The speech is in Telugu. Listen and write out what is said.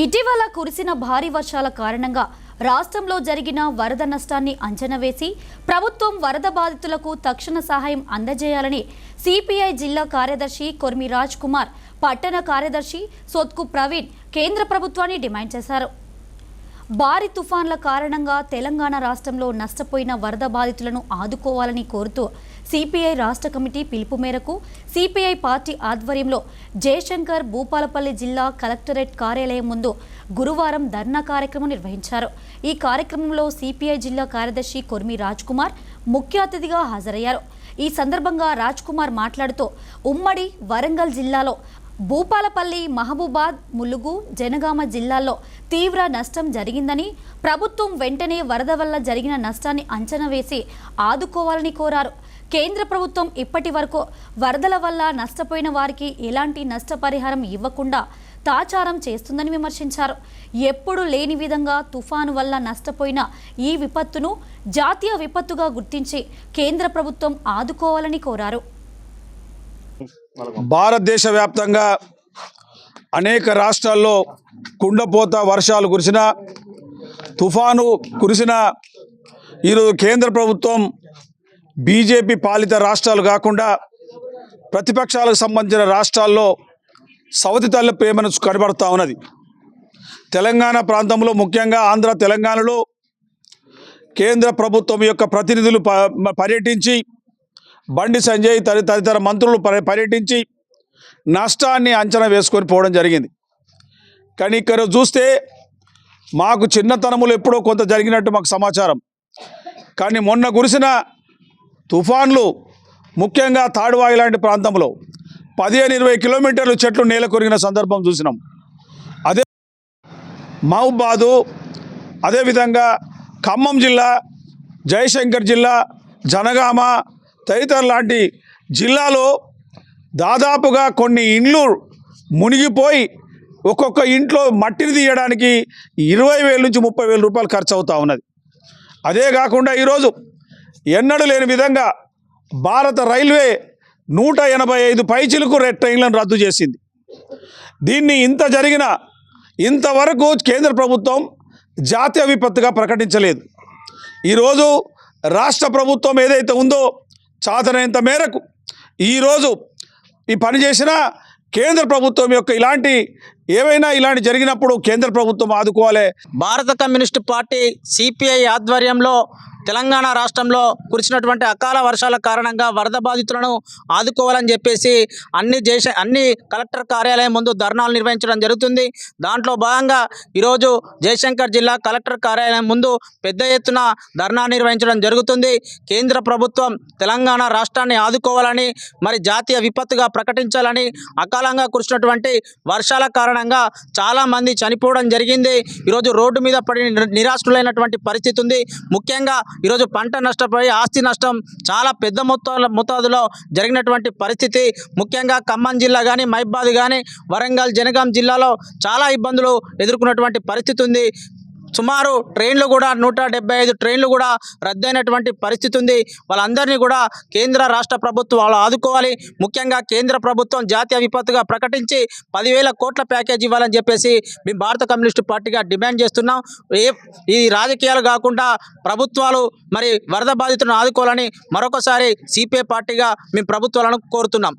ఇటీవల కురిసిన భారీ వర్షాల కారణంగా రాష్ట్రంలో జరిగిన వరద నష్టాన్ని అంచనా వేసి ప్రభుత్వం వరద బాధితులకు తక్షణ సహాయం అందజేయాలని సిపిఐ జిల్లా కార్యదర్శి కొర్మి రాజ్ కుమార్, పట్టణ కార్యదర్శి సోత్కు ప్రవీణ్ కేంద్ర ప్రభుత్వాన్ని డిమాండ్ చేశారు. భారీ తుఫాన్ల కారణంగా తెలంగాణ రాష్ట్రంలో నష్టపోయిన వరద బాధితులను ఆదుకోవాలని కోరుతూ సిపిఐ రాష్ట్ర కమిటీ పిలుపు మేరకు సిపిఐ పార్టీ ఆధ్వర్యంలో జయశంకర్ భూపాలపల్లి జిల్లా కలెక్టరేట్ కార్యాలయం ముందు గురువారం ధర్నా కార్యక్రమం నిర్వహించారు. ఈ కార్యక్రమంలో సిపిఐ జిల్లా కార్యదర్శి కొర్మి రాజ్ కుమార్ ముఖ్య అతిథిగా హాజరయ్యారు. ఈ సందర్భంగా రాజ్ కుమార్ మాట్లాడుతూ ఉమ్మడి వరంగల్ జిల్లాలో భూపాలపల్లి, మహబూబాద్, ములుగు, జనగామ జిల్లాల్లో తీవ్ర నష్టం జరిగిందని, ప్రభుత్వం వెంటనే వరద వల్ల జరిగిన నష్టాన్ని అంచనా వేసి ఆదుకోవాలని కోరారు. కేంద్ర ప్రభుత్వం ఇప్పటి వరకు వరదల వల్ల నష్టపోయిన వారికి ఎలాంటి నష్టపరిహారం ఇవ్వకుండా తాచారం చేస్తుందని విమర్శించారు. ఎప్పుడు లేని విధంగా తుఫాను వల్ల నష్టపోయిన ఈ విపత్తును జాతీయ విపత్తుగా గుర్తించి కేంద్ర ప్రభుత్వం ఆదుకోవాలని కోరారు. భారతదేశ వ్యాప్తంగా అనేక రాష్ట్రాల్లో కుండపోత వర్షాలు కురిసిన, తుఫాను కురిసిన, ఈరోజు కేంద్ర ప్రభుత్వం బీజేపీ పాలిత రాష్ట్రాలు కాకుండా ప్రతిపక్షాలకు సంబంధించిన రాష్ట్రాల్లో సవతి తల్లి ప్రేమను కనబడుతూ ఉన్నది. తెలంగాణ ప్రాంతంలో, ముఖ్యంగా ఆంధ్ర తెలంగాణలో కేంద్ర ప్రభుత్వం యొక్క ప్రతినిధులు పర్యటించి, బండి సంజయ్ తదితర మంత్రులు పర్యటించి నష్టాన్ని అంచనా వేసుకొని పోవడం జరిగింది. కానీ ఇక్కడ చూస్తే మాకు చిన్నతనములు ఎప్పుడో కొంత జరిగినట్టు మాకు సమాచారం. కానీ మొన్న కురిసిన తుఫాన్లు, ముఖ్యంగా తాడువాయి లాంటి ప్రాంతంలో 15-20 కిలోమీటర్లు చెట్లు నేల కొరిగిన సందర్భం చూసినాం. అదే మహబూబాదు, అదేవిధంగా ఖమ్మం జిల్లా, జయశంకర్ జిల్లా, జనగామ తదితర లాంటి జిల్లాలో దాదాపుగా కొన్ని ఇండ్లు మునిగిపోయి ఒక్కొక్క ఇంట్లో మట్టిని తీయడానికి 20,000 నుంచి 30,000 రూపాయలు ఖర్చు అవుతూ ఉన్నది. అదే కాకుండా ఈరోజు ఎన్నడూ లేని విధంగా భారత రైల్వే 185 పైచిలుకు ట్రైన్లను రద్దు చేసింది. దీన్ని ఇంత జరిగినా ఇంతవరకు కేంద్ర ప్రభుత్వం జాతీయ విపత్తుగా ప్రకటించలేదు. ఈరోజు రాష్ట్ర ప్రభుత్వం ఏదైతే ఉందో చాతనైనంత మేరకు ఈరోజు ఈ పని చేసిన కేంద్ర ప్రభుత్వం యొక్క ఇలాంటి జరిగినప్పుడు కేంద్ర ప్రభుత్వం ఆదుకోవాలి. భారత కమ్యూనిస్టు పార్టీ సిపిఐ ఆధ్వర్యంలో తెలంగాణ రాష్ట్రంలో కురిసినటువంటి అకాల వర్షాల కారణంగా వరద బాధితులను ఆదుకోవాలని చెప్పేసి అన్ని కలెక్టర్ కార్యాలయం ముందు ధర్నాలు నిర్వహించడం జరుగుతుంది. దాంట్లో భాగంగా ఈరోజు జయశంకర్ జిల్లా కలెక్టర్ కార్యాలయం ముందు పెద్ద ఎత్తున ధర్నా నిర్వహించడం జరుగుతుంది. కేంద్ర ప్రభుత్వం తెలంగాణ రాష్ట్రాన్ని ఆదుకోవాలని, మరి జాతీయ విపత్తుగా ప్రకటించాలని, అకాలంగా కురిసినటువంటి వర్షాల కారణంగా చాలామంది చనిపోవడం జరిగింది. ఈరోజు రోడ్డు మీద పడి నిరాశ్రులైనటువంటి పరిస్థితి ఉంది. ముఖ్యంగా ఈరోజు పంట నష్టపోయి ఆస్తి నష్టం చాలా పెద్ద మోతాదులో జరిగినటువంటి పరిస్థితి. ముఖ్యంగా ఖమ్మం జిల్లా కానీ, మహబూబాద్ కానీ, వరంగల్, జనగాం జిల్లాలో చాలా ఇబ్బందులు ఎదుర్కొన్నటువంటి పరిస్థితి ఉంది. సుమారు ట్రైన్లు కూడా 175 ట్రైన్లు కూడా రద్దయినటువంటి పరిస్థితి ఉంది. వాళ్ళందరినీ కూడా కేంద్ర రాష్ట్ర ప్రభుత్వం వాళ్ళు ఆదుకోవాలి. ముఖ్యంగా కేంద్ర ప్రభుత్వం జాతీయ విపత్తుగా ప్రకటించి 10,000 కోట్ల ప్యాకేజ్ ఇవ్వాలని చెప్పేసి మేము భారత కమ్యూనిస్టు పార్టీగా డిమాండ్ చేస్తున్నాం. ఈ రాజకీయాలు కాకుండా ప్రభుత్వాలు మరి వరద బాధితులను ఆదుకోవాలని మరొకసారి సిపిఐ పార్టీగా మేము ప్రభుత్వాలను కోరుతున్నాం.